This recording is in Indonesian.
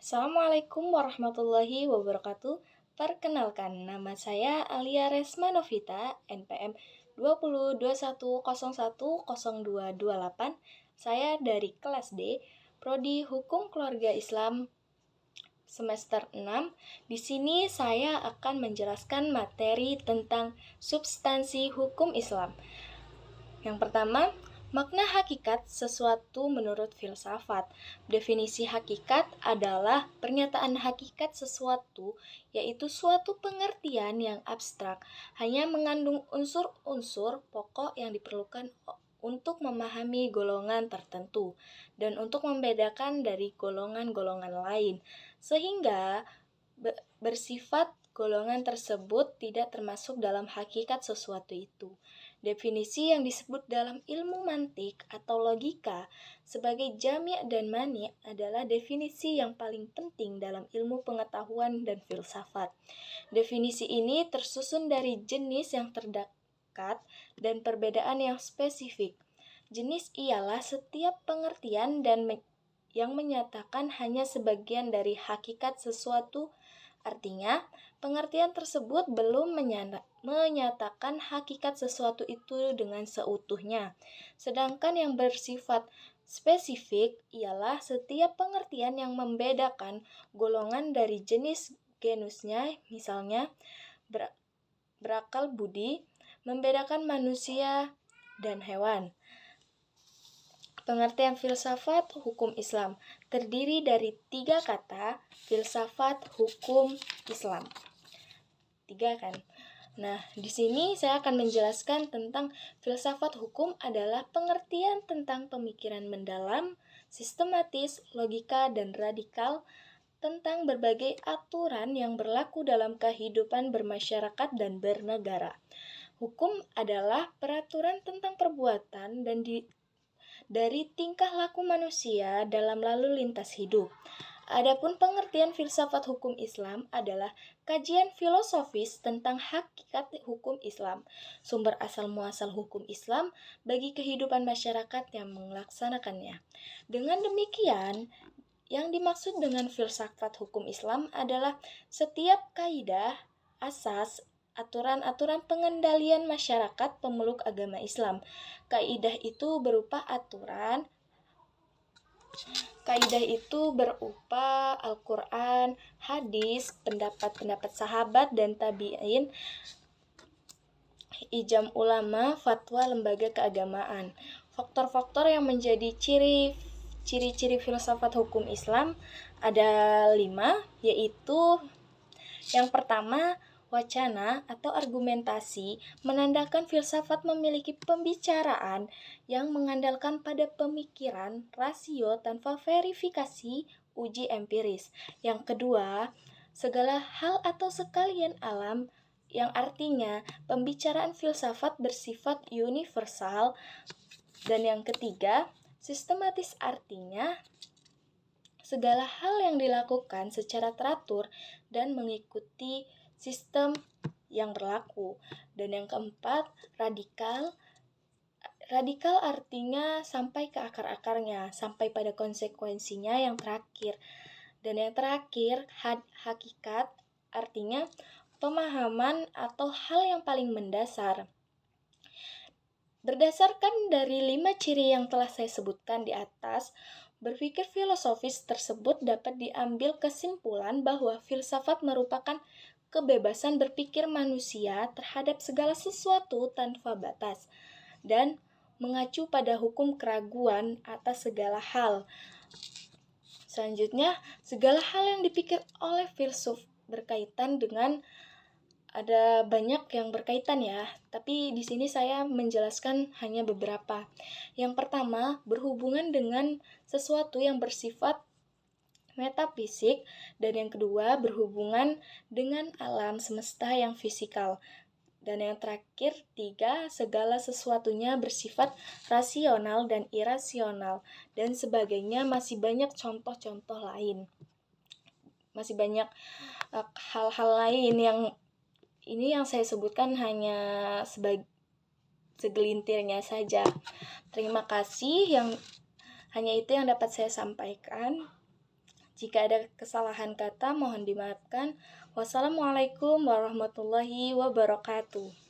Assalamualaikum warahmatullahi wabarakatuh. Perkenalkan, nama saya Alia Resma Novita, NPM 2021010228. Saya dari kelas D, Prodi Hukum Keluarga Islam semester 6. Di sini saya akan menjelaskan materi tentang substansi hukum Islam. Yang pertama, makna hakikat sesuatu menurut filsafat. Definisi hakikat adalah pernyataan hakikat sesuatu, yaitu suatu pengertian yang abstrak, hanya mengandung unsur-unsur pokok yang diperlukan untuk memahami golongan tertentu dan untuk membedakan dari golongan-golongan lain, sehingga bersifat golongan tersebut tidak termasuk dalam hakikat sesuatu itu. Definisi yang disebut dalam ilmu mantik atau logika sebagai jami' dan mani' adalah definisi yang paling penting dalam ilmu pengetahuan dan filsafat. Definisi ini tersusun dari jenis yang terdekat dan perbedaan yang spesifik. Jenis ialah setiap pengertian yang menyatakan hanya sebagian dari hakikat sesuatu. Artinya, pengertian tersebut belum menyatakan hakikat sesuatu itu dengan seutuhnya. Sedangkan yang bersifat spesifik ialah setiap pengertian yang membedakan golongan dari jenis genusnya, misalnya berakal budi, membedakan manusia dan hewan. Pengertian filsafat hukum Islam terdiri dari 3 kata: filsafat, hukum, Islam. 3 kan? Nah, di sini saya akan menjelaskan tentang filsafat hukum adalah pengertian tentang pemikiran mendalam, sistematis, logika, dan radikal tentang berbagai aturan yang berlaku dalam kehidupan bermasyarakat dan bernegara. Hukum adalah peraturan tentang perbuatan dan dari tingkah laku manusia dalam lalu lintas hidup. Adapun pengertian filsafat hukum Islam adalah kajian filosofis tentang hakikat hukum Islam, sumber asal muasal hukum Islam bagi kehidupan masyarakat yang melaksanakannya. Dengan demikian, yang dimaksud dengan filsafat hukum Islam adalah setiap kaidah, asas, aturan-aturan pengendalian masyarakat pemeluk agama Islam. Kaidah itu berupa Al-Quran, hadis, pendapat-pendapat sahabat dan tabi'in, ijma ulama, fatwa lembaga keagamaan. Faktor-faktor yang menjadi ciri-ciri filsafat hukum Islam ada 5, yaitu yang pertama, wacana atau argumentasi menandakan filsafat memiliki pembicaraan yang mengandalkan pada pemikiran rasio tanpa verifikasi uji empiris. Yang kedua, segala hal atau sekalian alam, yang artinya pembicaraan filsafat bersifat universal. Dan yang ketiga, sistematis, artinya segala hal yang dilakukan secara teratur dan mengikuti sistem yang berlaku. Dan yang keempat, radikal. Radikal artinya sampai ke akar-akarnya, sampai pada konsekuensinya yang terakhir. Dan yang terakhir, hakikat artinya pemahaman atau hal yang paling mendasar. Berdasarkan dari 5 ciri yang telah saya sebutkan di atas, berpikir filosofis tersebut dapat diambil kesimpulan bahwa filsafat merupakan kebebasan berpikir manusia terhadap segala sesuatu tanpa batas dan mengacu pada hukum keraguan atas segala hal. Selanjutnya, segala hal yang dipikir oleh filsuf berkaitan dengan ada banyak yang berkaitan ya, tapi di sini saya menjelaskan hanya beberapa. Yang pertama, berhubungan dengan sesuatu yang bersifat metafisik, dan yang kedua berhubungan dengan alam semesta yang fisikal. Dan yang terakhir, 3, segala sesuatunya bersifat rasional dan irasional, dan sebagainya. Masih banyak contoh-contoh lain. Masih banyak hal-hal lain yang saya sebutkan hanya segelintirnya saja. Terima kasih, hanya itu yang dapat saya sampaikan. Jika ada kesalahan kata, mohon dimaafkan. Wassalamualaikum warahmatullahi wabarakatuh.